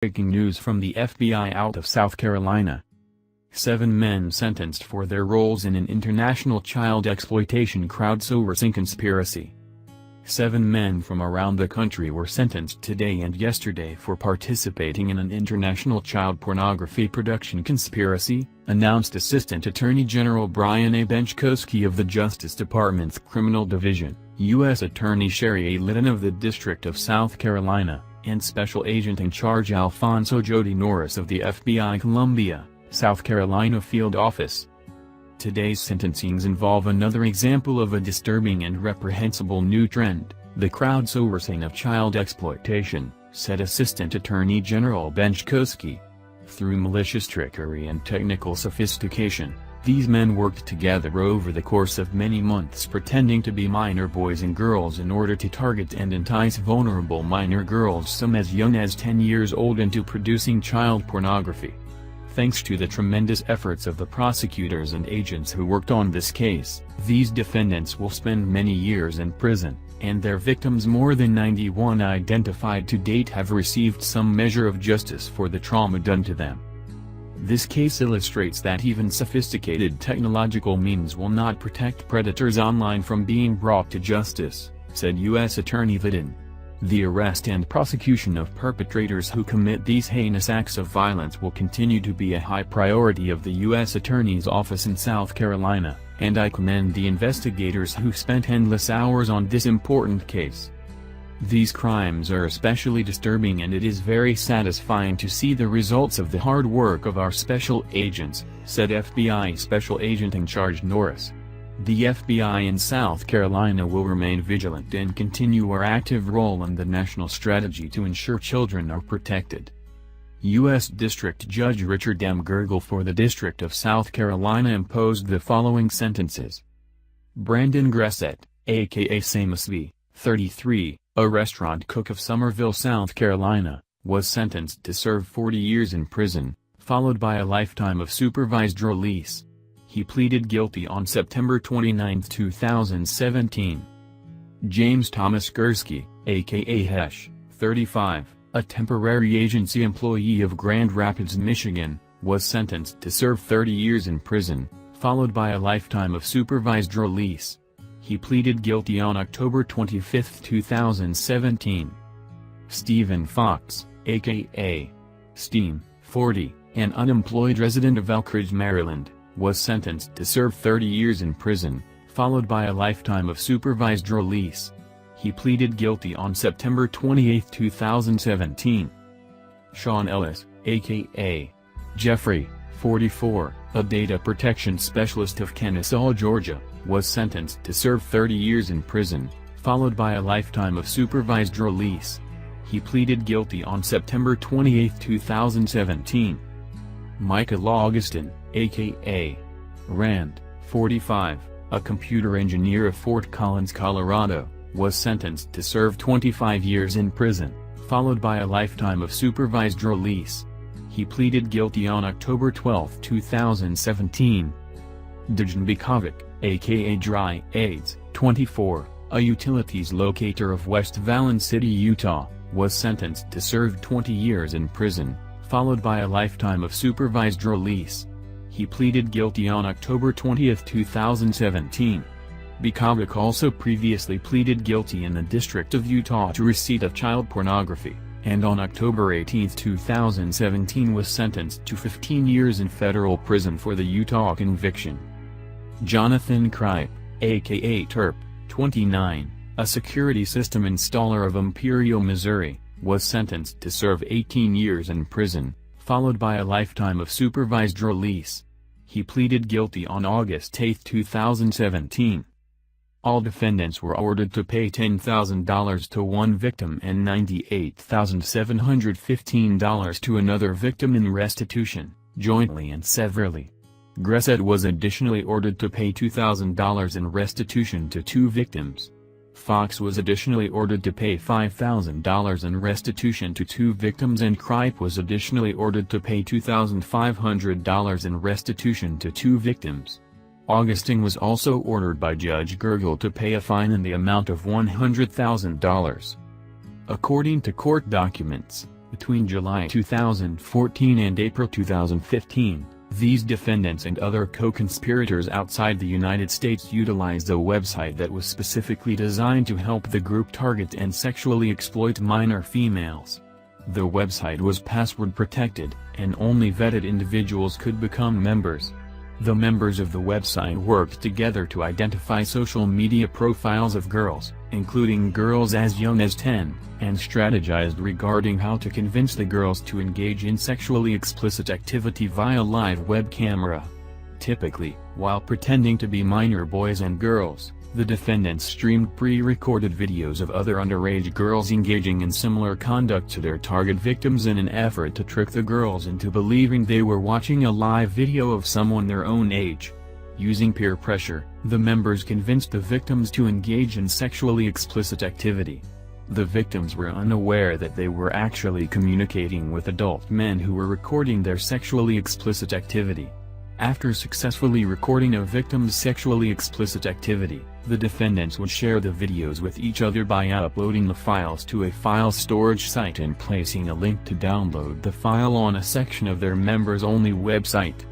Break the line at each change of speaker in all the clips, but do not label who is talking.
Breaking news from the FBI out of South Carolina. 7 men sentenced for their roles in an international child exploitation crowdsourcing conspiracy. 7 men from around the country were sentenced today and yesterday for participating in an international child pornography production conspiracy, announced Assistant Attorney General Brian A. Benchkowski of the Justice Department's Criminal Division, U.S. Attorney Sherry A. Litton of the District of South Carolina, and Special Agent in Charge Alfonso Jody Norris of the FBI Columbia, South Carolina Field Office. Today's sentencings involve another example of a disturbing and reprehensible new trend, the crowdsourcing of child exploitation, said Assistant Attorney General Benchkowski. Through malicious trickery and technical sophistication, these men worked together over the course of many months pretending to be minor boys and girls in order to target and entice vulnerable minor girls, some as young as 10 years old, into producing child pornography. Thanks to the tremendous efforts of the prosecutors and agents who worked on this case, these defendants will spend many years in prison, and their victims, more than 91 identified to date, have received some measure of justice for the trauma done to them. This case illustrates that even sophisticated technological means will not protect predators online from being brought to justice, said U.S. Attorney Litton. The arrest and prosecution of perpetrators who commit these heinous acts of violence will continue to be a high priority of the U.S. Attorney's Office in South Carolina, and I commend the investigators who spent endless hours on this important case. These crimes are especially disturbing, and it is very satisfying to see the results of the hard work of our special agents, said FBI Special Agent in Charge Norris. The FBI in South Carolina will remain vigilant and continue our active role in the national strategy to ensure children are protected. U.S. District Judge Richard M. Gergel for the District of South Carolina imposed the following sentences. Brandon Gressett, a.k.a. Samus V., 33, a restaurant cook of Summerville, South Carolina, was sentenced to serve 40 years in prison, followed by a lifetime of supervised release. He pleaded guilty on September 29, 2017. James Thomas Gursky, a.k.a. Hesh, 35, a temporary agency employee of Grand Rapids, Michigan, was sentenced to serve 30 years in prison, followed by a lifetime of supervised release. He pleaded guilty on October 25, 2017. Stephen Fox, a.k.a. Steam, 40, an unemployed resident of Elkridge, Maryland, was sentenced to serve 30 years in prison, followed by a lifetime of supervised release. He pleaded guilty on September 28, 2017. Sean Ellis, a.k.a. Jeffrey, 44, a data protection specialist of Kennesaw, Georgia, was sentenced to serve 30 years in prison, followed by a lifetime of supervised release. He pleaded guilty on September 28, 2017. Michael Augustin, a.k.a. Rand, 45, a computer engineer of Fort Collins, Colorado, was sentenced to serve 25 years in prison, followed by a lifetime of supervised release. He pleaded guilty on October 12, 2017. Dejan Bikovic, a.k.a. Dry AIDS, 24, a utilities locator of West Valence City, Utah, was sentenced to serve 20 years in prison, followed by a lifetime of supervised release. He pleaded guilty on October 20, 2017. Bikovic also previously pleaded guilty in the District of Utah to receipt of child pornography, and on October 18, 2017 was sentenced to 15 years in federal prison for the Utah conviction. Jonathan Kripe, a.k.a. Terp, 29, a security system installer of Imperial, Missouri, was sentenced to serve 18 years in prison, followed by a lifetime of supervised release. He pleaded guilty on August 8, 2017. All defendants were ordered to pay $10,000 to one victim and $98,715 to another victim in restitution, jointly and severally. Gressett was additionally ordered to pay $2,000 in restitution to 2 victims. Fox was additionally ordered to pay $5,000 in restitution to 2 victims, and Kripe was additionally ordered to pay $2,500 in restitution to 2 victims. Augustin was also ordered by Judge Gergel to pay a fine in the amount of $100,000. According to court documents, Between July 2014 and April 2015, these defendants and other co-conspirators outside the United States utilized a website that was specifically designed to help the group target and sexually exploit minor females. The website was password protected, and only vetted individuals could become members. The members of the website worked together to identify social media profiles of girls, including girls as young as 10, and strategized regarding how to convince the girls to engage in sexually explicit activity via live web camera. Typically, while pretending to be minor boys and girls, the defendants streamed pre-recorded videos of other underage girls engaging in similar conduct to their target victims in an effort to trick the girls into believing they were watching a live video of someone their own age. Using peer pressure, the members convinced the victims to engage in sexually explicit activity. The victims were unaware that they were actually communicating with adult men who were recording their sexually explicit activity. After successfully recording a victim's sexually explicit activity, the defendants would share the videos with each other by uploading the files to a file storage site and placing a link to download the file on a section of their members-only website.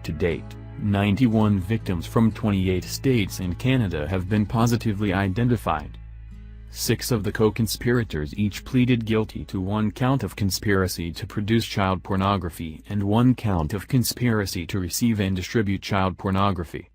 To date, 91 victims from 28 states and Canada have been positively identified. 6 of the co-conspirators each pleaded guilty to 1 count of conspiracy to produce child pornography and 1 count of conspiracy to receive and distribute child pornography.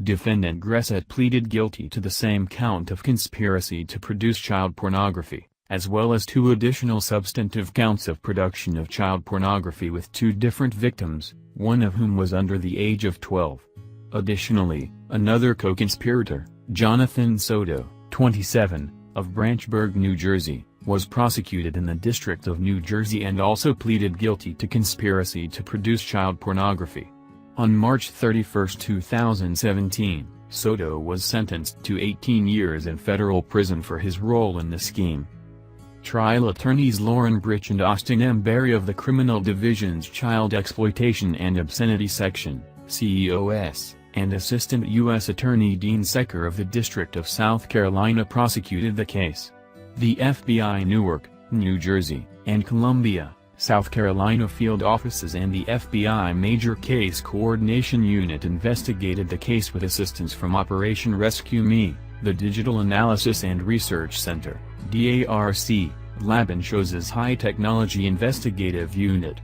Defendant Gressett pleaded guilty to the same count of conspiracy to produce child pornography, as well as 2 additional substantive counts of production of child pornography with 2 different victims, one of whom was under the age of 12. Additionally, another co-conspirator, Jonathan Soto, 27, of Branchburg, New Jersey, was prosecuted in the District of New Jersey and also pleaded guilty to conspiracy to produce child pornography. On March 31, 2017, Soto was sentenced to 18 years in federal prison for his role in the scheme. Trial attorneys Lauren Brich and Austin M. Berry of the Criminal Division's Child Exploitation and Obscenity Section, CEOS, and Assistant U.S. Attorney Dean Secker of the District of South Carolina prosecuted the case. The FBI Newark, New Jersey, and Columbia, South Carolina field offices and the FBI Major Case Coordination Unit investigated the case with assistance from Operation Rescue Me, the Digital Analysis and Research Center, DARC, Lab and Show's High Technology Investigative Unit.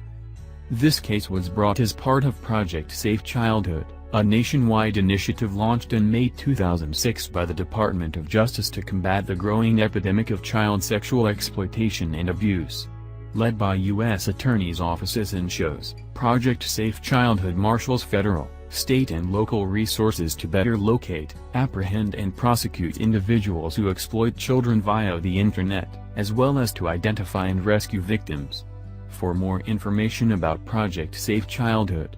This case was brought as part of Project Safe Childhood, a nationwide initiative launched in May 2006 by the Department of Justice to combat the growing epidemic of child sexual exploitation and abuse. Led by U.S. attorneys' offices and shows, Project Safe Childhood marshals federal, state and local resources to better locate, apprehend and prosecute individuals who exploit children via the Internet, as well as to identify and rescue victims. For more information about Project Safe Childhood,